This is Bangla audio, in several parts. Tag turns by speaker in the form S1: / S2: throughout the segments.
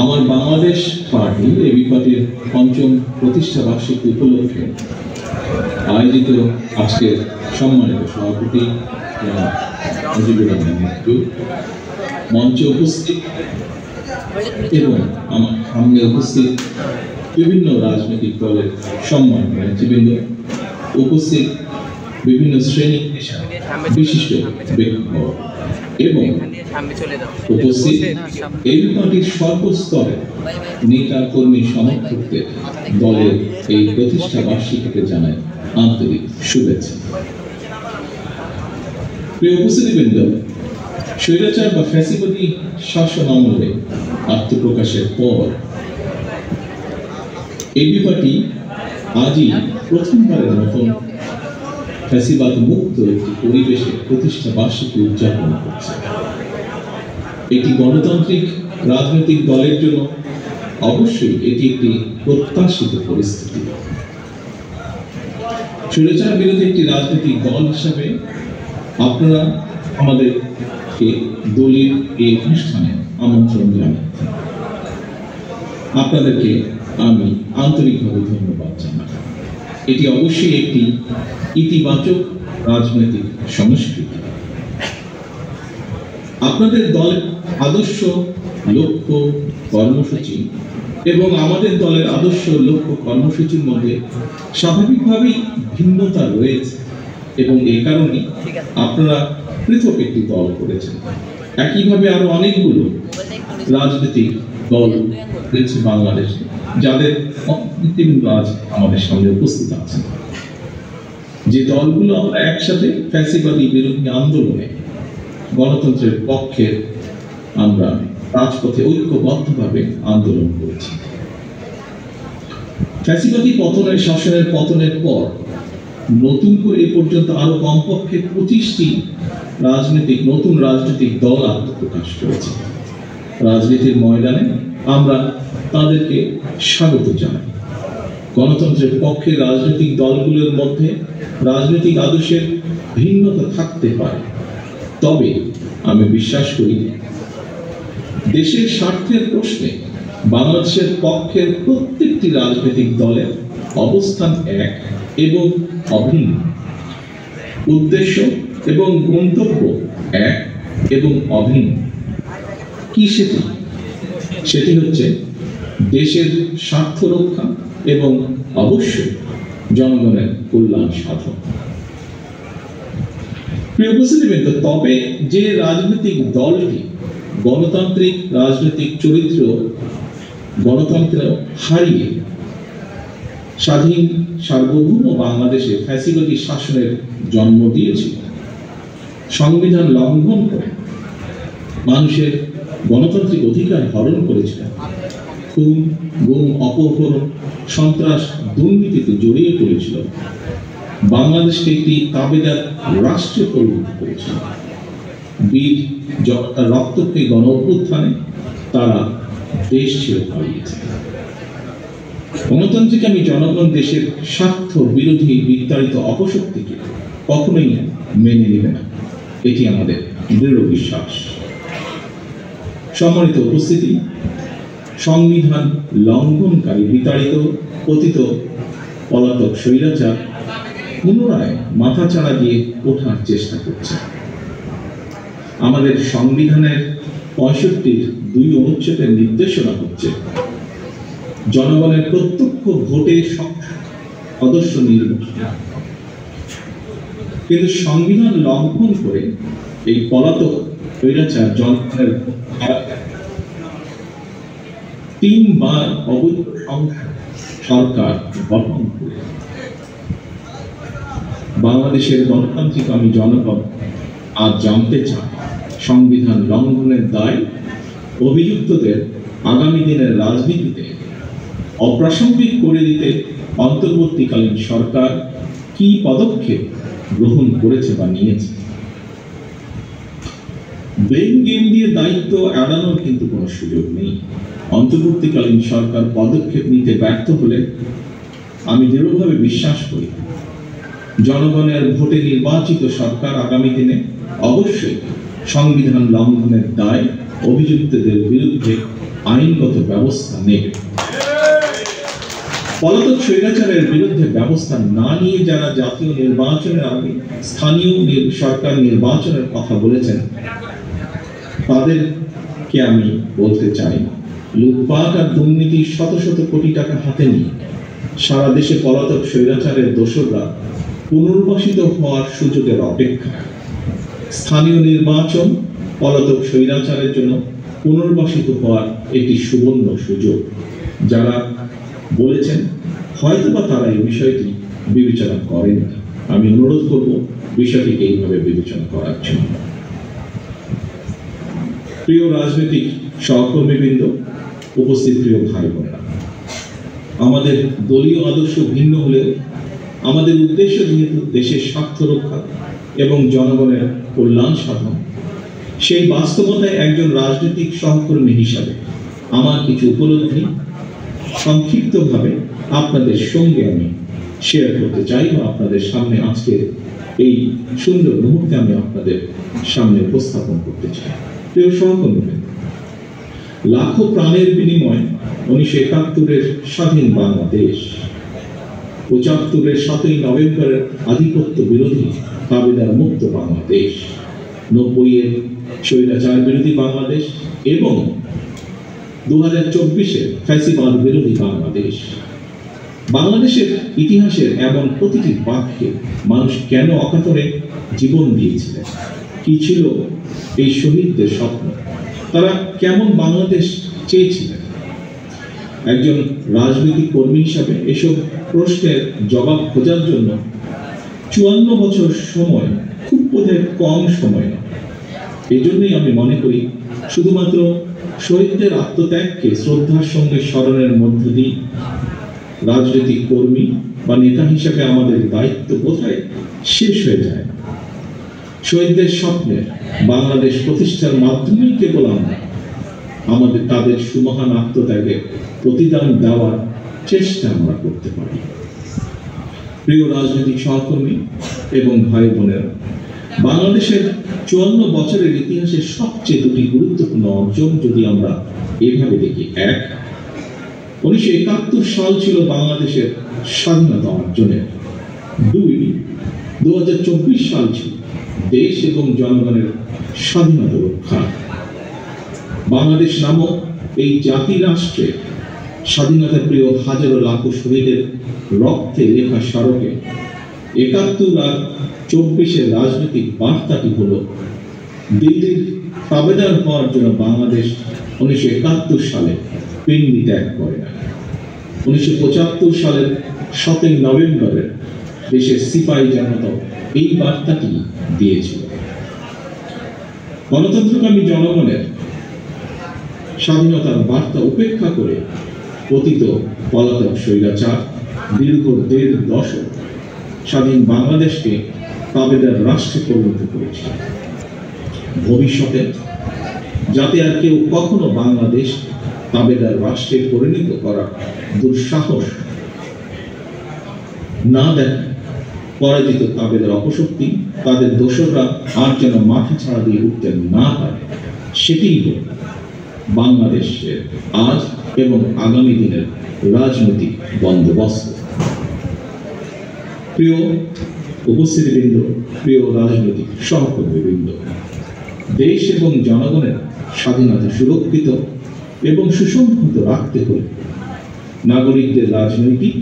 S1: আমার বাংলাদেশ পার্টি এবি পার্টির পঞ্চম প্রতিষ্ঠা বার্ষিকী উপলক্ষে আয়োজিত আজকের সম্মানিত সভাপতি মুজিবুর রহমান মঞ্জু, মঞ্চে উপস্থিত এবং আমার সামনে উপস্থিত বিভিন্ন রাজনৈতিক দলের সম্মানিত নেতৃবৃন্দ, উপস্থিত বিভিন্ন শ্রেণী বিশিষ্ট ব্যক্তিবর্গ এবং উপস্থিত এবি পার্টির সর্বস্তরে নেতা কর্মী সমর্থকদের দলের এই প্রতিষ্ঠা বার্ষিকীতে জানায় আন্তরিক শুভেচ্ছা। প্রিয় উপস্থিতিবৃন্দ, স্বৈরাচার বা ফ্যাসিবাদী শাসন আমলে আত্মপ্রকাশের পর এবি পার্টি আজই প্রথমবারের মতন ফ্যাসিবাদ মুক্ত একটি পরিবেশে প্রতিষ্ঠা বার্ষিকী উদযাপন করছে। একটি গণতান্ত্রিক রাজনৈতিক দলের জন্য অবশ্যই এটি একটি প্রত্যাশিত পরিস্থিতি। স্বৈরাচার বিরোধী একটি রাজনৈতিক দল হিসাবে আপনারা আমাদেরকে দলীয় এই অনুষ্ঠানে আমন্ত্রণ জানান। আপনাদেরকে আমি আন্তরিকভাবে ধন্যবাদ জানাই। এটি অবশ্যই একটি ইতিবাচক রাজনৈতিক সংস্কৃতি। আপনাদের দলের আদর্শ, লক্ষ্য, কর্মসূচি এবং আমাদের দলের আদর্শ, লক্ষ্য, কর্মসূচির মধ্যে স্বাভাবিকভাবেই ভিন্নতা রয়েছে এবং এই কারণে আপনারা পৃথক একটি দল করেছেন। একইভাবে আরো অনেকগুলো রাজনৈতিক দল রয়েছে বাংলাদেশে, যাদের আজ আমাদের সামনে উপস্থিত আছেন। যে দলগুলো আমরা একসাথে ফ্যাসিবাদী বিরোধী আন্দোলনে গণতন্ত্রের পক্ষে আমরা রাজপথে ঐক্যবদ্ধভাবে আন্দোলন করেছি। ফ্যাসিবাদী পতনের শাসনের পতনের পর নতুন করে এ পর্যন্ত আরো কমপক্ষে 25টি নতুন রাজনৈতিক দল আত্মপ্রকাশ করেছে। রাজনীতির ময়দানে আমরা তাদেরকে স্বাগত জানাই। গণতন্ত্রের পক্ষে রাজনৈতিক দলগুলোর মধ্যে রাজনৈতিক আদর্শের ভিন্নতা থাকতে পারে, তবে আমি বিশ্বাস করি দেশের স্বার্থের প্রশ্নে বাংলাদেশের পক্ষের প্রত্যেকটি রাজনৈতিক দলের অবস্থান এক এবং অভিন্ন, উদ্দেশ্য এবং গন্তব্য এক এবং অভিন্ন। কি সেটি হচ্ছে দেশের স্বার্থ রক্ষা এবং অবশ্যই জনগণের কল্যাণ সাধন। প্রিয় উপস্থিতিবৃন্দ, তবে যে রাজনৈতিক দলটি গণতান্ত্রিক রাজনৈতিক চরিত্র, গণতন্ত্র হারিয়ে স্বাধীন সার্বভৌম বাংলাদেশে ফ্যাসিবাদী শাসনের জন্ম দিয়েছিল, সংবিধান লঙ্ঘন করে মানুষের গণতান্ত্রিক অধিকার হরণ করেছিল, খুন, গুম, অপহরণ, সন্ত্রাস, দুর্নীতিতে জড়িয়ে পড়েছিল, বাংলাদেশকে একটি তাবেদার রাষ্ট্রে পরিণত করেছিল, বীর জনতার রক্তক্ষয়ী গণ অভ্যুত্থানে তারা দেশ ছেড়ে পালিয়েছে। গণতান্ত্রিক জনগণ দেশের স্বার্থ বিরোধী বিস্তারিত অপশক্তিকে কখনোই মেনে নেবে না, এটি আমাদের দৃঢ় বিশ্বাস। সম্মানিত উপস্থিতি, সংবিধান লঙ্ঘনকারী বিতাড়িত পতিত পলাতক স্বৈরাচার পুনরায় মাথাচাড়া দিয়ে ওঠার চেষ্টা করছে। আমাদের সংবিধানের 65(2) অনুচ্ছেদের নির্দেশনা হচ্ছে জনগণের প্রত্যক্ষ ভোটে সদস্য নির্বাচন, কিন্তু সংবিধান লঙ্ঘন করে এই পলাতক স্বৈরাচার জনগণের 3বার অবৈধ সরকার গঠন করে বাংলাদেশের গণতান্ত্রিক জনগণ আজ জানতে চায় সংবিধান লঙ্ঘনের দায় অভিযুক্তদের আগামী দিনের রাজনীতিতে অপ্রাসঙ্গিক করে দিতে অন্তর্বর্তীকালীন সরকার কি পদক্ষেপ গ্রহণ করেছে বা নিয়েছে। ব্লেম গেম দিয়ে দায়িত্ব এড়ানোর কিন্তু কোনো সুযোগ নেই। অন্তর্বর্তীকালীন সরকার পদক্ষেপ নিতে ব্যর্থ হলে আমি দৃঢ়ভাবে বিশ্বাস করি জনগণের ভোটে নির্বাচিত সরকার আগামী দিনে অবশ্যই সংবিধান লঙ্ঘনের দায় অভিযুক্তদের বিরুদ্ধে আইনগত ব্যবস্থা নেবে। পলাতক স্বৈরাচারের বিরুদ্ধে ব্যবস্থা না নিয়ে যারা জাতীয় নির্বাচনের আগে স্থানীয় সরকার নির্বাচনের কথা বলেছেন, তাদেরকে আমি বলতে চাই, লুটপাট আর দুর্নীতি শত শত কোটি টাকা হাতে নিয়ে সারা দেশে পলাতক স্বৈরাচারের দোসররা পুনর্বাসিত হওয়ার সুযোগের অপেক্ষা। স্থানীয় নির্বাচন পলাতক স্বৈরাচারের জন্য পুনর্বাসিত হওয়ার একটি সুবর্ণ সুযোগ। যারা বলেছেন হয়তোবা তারা এই বিষয়টি বিবেচনা করেন। আমি অনুরোধ করব বিষয়টিকে এইভাবে বিবেচনা করার জন্য। প্রিয় রাজনৈতিক সহকর্মীবৃন্দ, উপস্থিত প্রিয় ভাই বোনেরা, আমাদের দলীয় আদর্শ ভিন্ন হলেও আমাদের উদ্দেশ্য যেহেতু দেশের স্বার্থ রক্ষা এবং জনগণের কল্যাণ সাধন, সেই বাস্তবতায় একজন রাজনৈতিক সহকর্মী হিসাবে আমার কিছু উপলব্ধি সংক্ষিপ্তভাবে আপনাদের সঙ্গে আমি শেয়ার করতে চাই বা আপনাদের সামনে আজকে এই সুন্দর মুহূর্তে আমি আপনাদের সামনে উপস্থাপন করতে চাই। প্রিয় সহকর্মী, লাখো প্রাণের বিনিময়ে 1971-এর স্বাধীন বাংলাদেশ, 75-এর 7ই নভেম্বরের আধিপত্য বিরোধী দাবিদার মুক্ত বাংলাদেশ, 90-এর স্বৈরাচার বিরোধী বাংলাদেশ এবং 2024-এর ফ্যাসিবাদ বিরোধী বাংলাদেশ। বাংলাদেশের ইতিহাসের এমন প্রতিটি বাক্যে মানুষ কেন অকাতরে জীবন দিয়েছিলেন, কি ছিল এই শহীদদের স্বপ্ন, তারা কেমন বাংলাদেশ চেয়েছিলেন, একজন রাজনৈতিক কর্মী হিসাবে এসব প্রশ্নের জবাব খোঁজার জন্য 54 বছর সময় খুব বোধহয় কম সময় না। এই জন্যই আমি মনে করি শুধুমাত্র শহীদদের আত্মত্যাগকে শ্রদ্ধার সঙ্গে স্মরণের মধ্য দিয়ে রাজনৈতিক কর্মী বা নেতা হিসেবে আমাদের দায়িত্ব বোধহয় শেষ হয়ে যায়। শহীদদের স্বপ্নের বাংলাদেশ প্রতিষ্ঠার মাধ্যমেই কেবল আমরা আমাদের তাদের সুমহান আত্মত্যাগের প্রতিদান দেওয়ার চেষ্টা আমরা করতে পারি। প্রিয় রাজনৈতিক সহকর্মী এবং ভাই বোনেরা, বাংলাদেশের 54 বছরের ইতিহাসের সবচেয়ে দুটি গুরুত্বপূর্ণ অর্জন যদি আমরা এভাবে দেখি, 1, 1971 সাল ছিল বাংলাদেশের স্বাধীনতা অর্জনের, 2, 2024 সাল ছিল দেশ এবং জনগণের স্বাধীনতা রক্ষা। বাংলাদেশ নামক এই জাতি রাষ্ট্রে স্বাধীনতা প্রিয় হাজারো লাখো শহীদের রক্তে লেখা স্মারকে 71 আর 24-এর রাজনৈতিক বার্তাটি হলো দিল্লির তাবেদার হওয়ার জন্য বাংলাদেশ 1971 সালে পিন্ডি ত্যাগ করে না। 1975 সালের 7ই নভেম্বরের দেশের সিপাহী জনতা এই বার্তাটি দিয়েছিল। গণতন্ত্রকামী জনগণের স্বাধীনতার বার্তা উপেক্ষা করে পতিত পলাতক স্বৈরাচার দীর্ঘ 1.5 দশক স্বাধীন বাংলাদেশকে তাবেদার রাষ্ট্রে পরিণত করেছে। ভবিষ্যতে যাতে আর কেউ কখনো বাংলাদেশ তাবেদার রাষ্ট্রে পরিণত করার দুঃসাহস না দেখে, পরাজিত তাবেদার অপশক্তি তাদের দোসররা আর যেন মাথা ছাড়া দিয়ে উঠতে না পারে, সেটিই হল বাংলাদেশের আজ এবং আগামী দিনের রাজনৈতিক বন্দোবস্ত। প্রিয় উপস্থিতিবৃন্দ, প্রিয় রাজনৈতিক সহকর্মীবৃন্দ, দেশ এবং জনগণের স্বাধীনতা সুরক্ষিত এবং সুসংহত রাখতে হলে নাগরিকদের রাজনৈতিক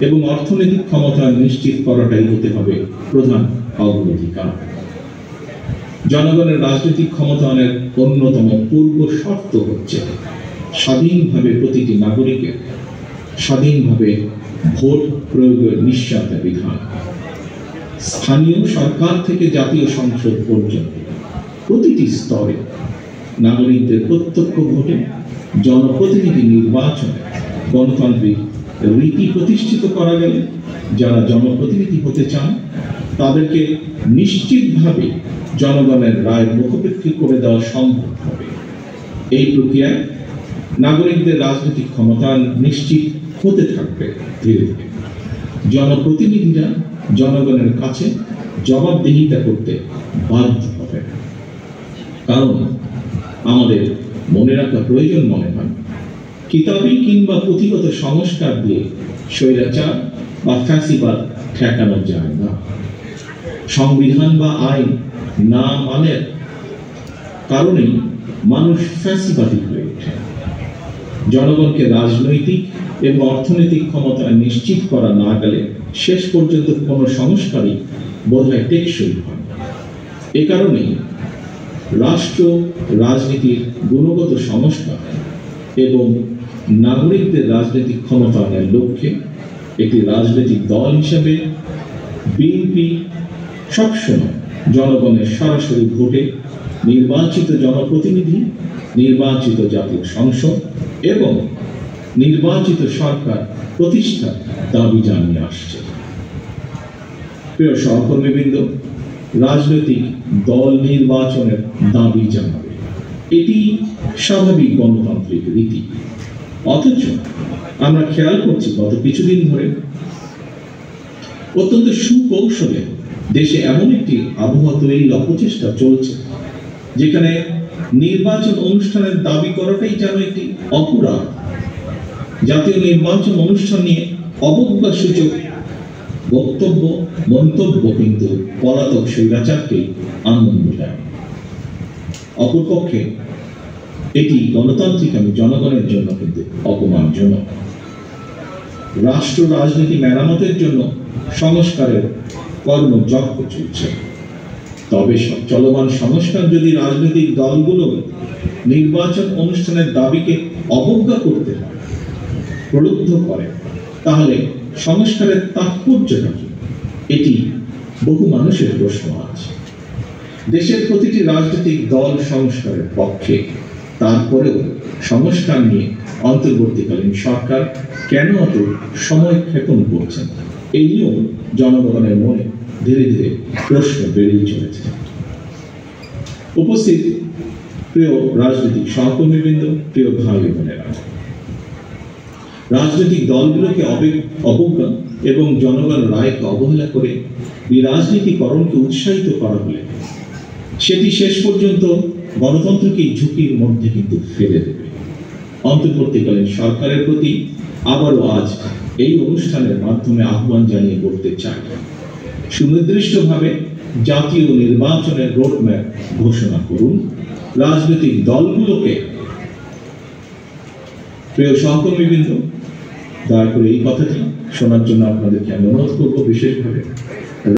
S1: এবং অর্থনৈতিক ক্ষমতা নিশ্চিত করাটাই হতে হবে প্রধান অগ্রাধিকার। জনগণের রাজনৈতিক ক্ষমতায়নের অন্যতম পূর্ব শর্ত হচ্ছে স্বাধীনভাবে প্রতিটি নাগরিকের স্বাধীনভাবে ভোট প্রয়োগের নিশ্চয়তা বিধান। স্থানীয় সরকার থেকে জাতীয় সংসদ পর্যন্ত প্রতিটি স্তরে নাগরিকদের প্রত্যক্ষ ভোটে জনপ্রতিনিধি নির্বাচনে গণতান্ত্রিক রীতি প্রতিষ্ঠিত করা গেলে যারা জনপ্রতিনিধি হতে চান তাদেরকে নিশ্চিতভাবে জনগণের রায়ের মুখোমুখি করে দেওয়া সম্ভব হবে। এই প্রক্রিয়ায় নাগরিকদের রাজনৈতিক ক্ষমতা নিশ্চিত হতে থাকবে। ধীরে ধীরে জনপ্রতিনিধিরা জনগণের কাছে জবাবদিহিতা করতে বাধ্য হবে। কারণ আমাদের মনে রাখা প্রয়োজন মনে হয় কিতাবী কিংবা পুঁথিগত সংস্কার দিয়ে স্বৈরাচার বা ফ্যাসিবাদ ঠেকানো যায় না। সংবিধান বা আইন না মানের কারণেই মানুষ ফ্যাসিবাদী হয়ে ওঠে। জনগণকে রাজনৈতিক এবং অর্থনৈতিক ক্ষমতা নিশ্চিত করা না গেলে শেষ পর্যন্ত কোনো সংস্কারই বোধহয় টেকসই হয়। এ কারণেই রাষ্ট্র রাজনীতির গুণগত সংস্কার এবং নাগরিকদের রাজনৈতিক ক্ষমতায়নের লক্ষ্যে একটি রাজনৈতিক দল হিসেবে বিএনপি সবসময় জনগণের সরাসরি ভোটে নির্বাচিত জনপ্রতিনিধি, নির্বাচিত জাতীয় সংসদ এবং নির্বাচিত সরকার প্রতিষ্ঠার দাবি জানিয়ে আসছে। প্রিয় সহকর্মীবৃন্দ, রাজনৈতিক দল নির্বাচনের দাবি জানাবে, এটি স্বাভাবিক গণতান্ত্রিক রীতি। অথচ আমরা খেয়াল করছি গত কিছুদিন ধরে অত্যন্ত সুকৌশলে দেশে এমন একটি আবহাওয়া তৈরির অপচেষ্টা চলছে, যেখানে নির্বাচন অনুষ্ঠানের দাবি করাটাই যেন একটি অপরাধ। জাতীয় নির্বাচন অনুষ্ঠান নিয়ে অবজ্ঞা সূচক বক্তব্য মন্তব্য কিন্তু পলাতক স্বৈরাচারকে আনন্দ দেয়। অপরপক্ষে এটি গণতান্ত্রিক এবং জনগণের জন্য কিন্তু অপমানজনক। রাষ্ট্র রাজনীতি মেরামতের জন্য সংস্কারের কর্মযজ্ঞ চলছে, তবে চলমান সংস্কার যদি রাজনৈতিক দলগুলো নির্বাচন অনুষ্ঠানের দাবিকে অবজ্ঞা করতে হয়, প্রলুব্ধ করে, তাহলে সংস্কারের তাৎপর্যটা কি? এটি বহু মানুষের প্রশ্ন আছে। দেশের প্রতিটি রাজনৈতিক দল সংস্কারের পক্ষে, তারপরেও সংস্কার নিয়ে অন্তর্বর্তীকালীন সরকার কেন এত সময় ক্ষেপণ করছেন, এই নিয়েও জনগণের মনে ধীরে ধীরে প্রশ্ন বেড়েই চলেছে। উপস্থিত প্রিয় রাজনৈতিক সহকর্মীবৃন্দ, প্রিয় ভাই বোনেরা, রাজনৈতিক দলগুলোকে অবজ্ঞা এবং জনগণ রায়কে অবহেলা করে এই রাজনীতিকরণকে উৎসাহিত করা হলে সেটি শেষ পর্যন্ত গণতন্ত্রকে ঝুঁকির মধ্যে কিন্তু ফেলে দেবে। অন্তর্বর্তীকালীন সরকারের প্রতি আবারও আজ এই অনুষ্ঠানের মাধ্যমে আহ্বান জানিয়ে বলতে চাই, সুনির্দিষ্টভাবে জাতীয় নির্বাচনের রোডম্যাপ ঘোষণা করুন। রাজনৈতিক দলগুলোকে, প্রিয় সহকর্মীবৃন্দ, দয়া করে এই কথাটি শোনার জন্য আপনাদেরকে আমি অনুরোধ করবো বিশেষভাবে।